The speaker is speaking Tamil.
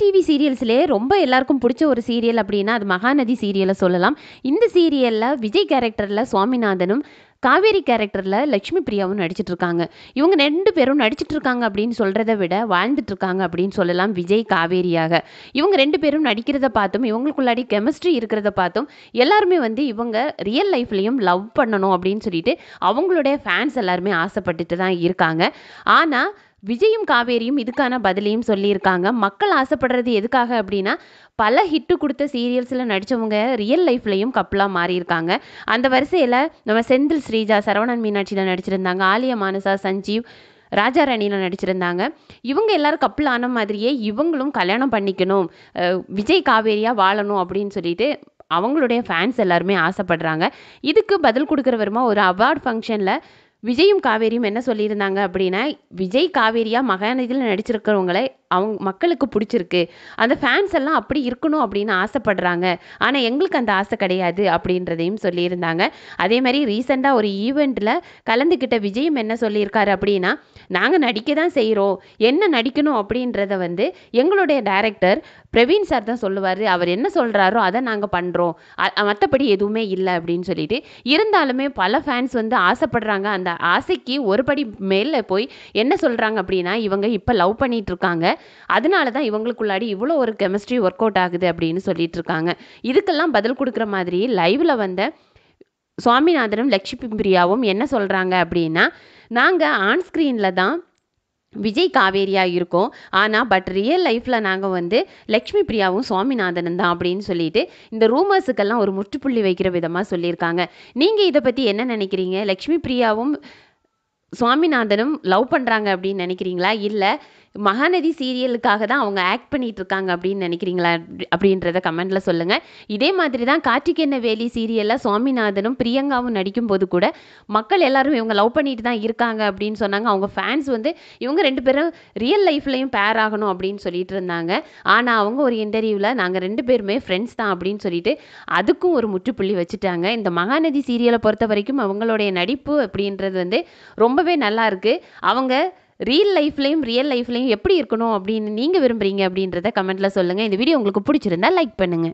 டிவி சீரியல்ஸ்லேயே ரொம்ப எல்லாருக்கும் பிடிச்ச ஒரு சீரியல் அப்படின்னா அது மகாநதி சீரியலை சொல்லலாம். இந்த சீரியலில் விஜய் கேரக்டரில் சுவாமிநாதனும் காவேரி கேரக்டரில் லட்சுமி பிரியாவும் நடிச்சிட்டு இருக்காங்க. இவங்க 2 பேரும் நடிச்சிட்டு இருக்காங்க அப்படின்னு சொல்கிறத விட வாழ்ந்துட்டு இருக்காங்க அப்படின்னு சொல்லலாம் விஜய் காவேரியாக. இவங்க 2 பேரும் நடிக்கிறத பார்த்தும் இவங்களுக்குள்ளாடி கெமிஸ்ட்ரி இருக்கிறத பார்த்தும் எல்லாருமே வந்து இவங்க ரியல் லைஃப்லேயும் லவ் பண்ணணும் அப்படின்னு சொல்லிட்டு அவங்களுடைய ஃபேன்ஸ் எல்லாருமே ஆசைப்பட்டுட்டு தான் இருக்காங்க. ஆனால் விஜயும் காவேரியும் இதுக்கான பதிலையும் சொல்லியிருக்காங்க. மக்கள் ஆசைப்படுறது எதுக்காக அப்படின்னா, பல ஹிட்டு கொடுத்த சீரியல்ஸில் நடித்தவங்க ரியல் லைஃப்லையும் கப்பலாக மாறியிருக்காங்க. அந்த வரிசையில் நம்ம செந்தில் ஸ்ரீஜா சரவணன் மீனாட்சியில் நடிச்சிருந்தாங்க. ஆலியா மானசா சஞ்சீவ் ராஜா ராணியில் நடிச்சிருந்தாங்க. இவங்க எல்லாரும் கப்பல் ஆன மாதிரியே இவங்களும் கல்யாணம் பண்ணிக்கணும், விஜய் காவேரியாக வாழணும் அப்படின்னு சொல்லிட்டு அவங்களுடைய ஃபேன்ஸ் எல்லாருமே ஆசைப்படுறாங்க. இதுக்கு பதில் கொடுக்குற வருமா ஒரு அவார்ட் ஃபங்க்ஷனில் விஜயும் காவேரியும் என்ன சொல்லியிருந்தாங்க அப்படின்னா, விஜய் காவேரியா மகாநதியில் நடிச்சிருக்கிறவங்களை அவங்க மக்களுக்கு பிடிச்சிருக்கு, அந்த ஃபேன்ஸ் எல்லாம் அப்படி இருக்கணும் அப்படின்னு ஆசைப்படுறாங்க, ஆனால் எங்களுக்கு அந்த ஆசை கிடையாது அப்படின்றதையும் சொல்லியிருந்தாங்க. அதே மாதிரி ரீசெண்டாக ஒரு ஈவெண்ட்டில் கலந்துக்கிட்ட விஜயும் என்ன சொல்லியிருக்காரு அப்படின்னா, நாங்கள் நடிக்க தான் செய்கிறோம், என்ன நடிக்கணும் அப்படின்றத வந்து எங்களுடைய டைரக்டர் பிரவீன் சார் தான் சொல்லுவார், அவர் என்ன சொல்கிறாரோ அதை நாங்கள் பண்ணுறோம், மற்றபடி எதுவுமே இல்லை அப்படின்னு சொல்லிட்டு. இருந்தாலுமே பல ஃபேன்ஸ் வந்து ஆசைப்படுறாங்க. அந்த ஆசைக்கு ஒரு படி மேலே போய் என்ன சொல்கிறாங்க அப்படின்னா, இவங்க இப்போ லவ் பண்ணிட்டு இருக்காங்க, அதனால தான் இவங்களுக்குள்ளாடி இவ்வளோ ஒரு கெமிஸ்ட்ரி ஒர்க் அவுட் ஆகுது அப்படின்னு சொல்லிட்டு இருக்காங்க. இதுக்கெல்லாம் பதில் கொடுக்குற மாதிரி லைவ்ல வந்த சுவாமிநாதனும் லட்சுமி பிரியாவும் என்ன சொல்கிறாங்க அப்படின்னா, நாங்கள் ஆன் ஸ்க்ரீனில் தான் விஜய் காவேரியா இருக்கோம், ஆனால் பட் ரியல் லைஃப்பில் நாங்கள் வந்து லக்ஷ்மி பிரியாவும் சுவாமிநாதனும் தான் அப்படின்னு சொல்லிட்டு இந்த ரூமர்ஸுக்கெல்லாம் ஒரு முற்றுப்புள்ளி வைக்கிற விதமாக சொல்லியிருக்காங்க. நீங்கள் இதை பற்றி என்ன நினைக்கிறீங்க? லக்ஷ்மி பிரியாவும் சுவாமிநாதனும் லவ் பண்ணுறாங்க அப்படின்னு நினைக்கிறீங்களா, இல்லை மகாநதி சீரியலுக்காக தான் அவங்க ஆக்ட் பண்ணிட்டு இருக்காங்க அப்படின்னு நினைக்கிறீங்களா அப்படின்றத கமெண்ட்ல சொல்லுங்க. இதே மாதிரி தான் கார்த்திகேயன் வேலி சீரியலில் சுவாமிநாதனும் பிரியங்காவும் நடிக்கும்போது கூட மக்கள் எல்லாரும் இவங்க லவ் பண்ணிட்டு தான் இருக்காங்க அப்படின்னு சொன்னாங்க. அவங்க ஃபேன்ஸ் வந்து இவங்க 2 பேரும் ரியல் லைஃப்லையும் பேர் ஆகணும் அப்படின்னு சொல்லிட்டு இருந்தாங்க. ஆனால் அவங்க ஒரு இன்டர்வியூவில் நாங்கள் 2 பேருமே ஃப்ரெண்ட்ஸ் தான் அப்படின்னு சொல்லிட்டு அதுக்கும் ஒரு முற்றுப்புள்ளி வச்சுட்டாங்க. இந்த மகாநதி சீரியலை பொறுத்த வரைக்கும் அவங்களுடைய நடிப்பு அப்படின்றது வந்து ரொம்பவே நல்லா இருக்கு. அவங்க ரியல் லைஃப்லையும் எப்படி இருக்கணும் அப்படின்னு நீங்கள் விரும்புகிறீங்க அப்படின்றத கமெண்ட்டில் சொல்லுங்கள். இந்த வீடியோ உங்களுக்கு பிடிச்சிருந்தா லைக் பண்ணுங்கள்.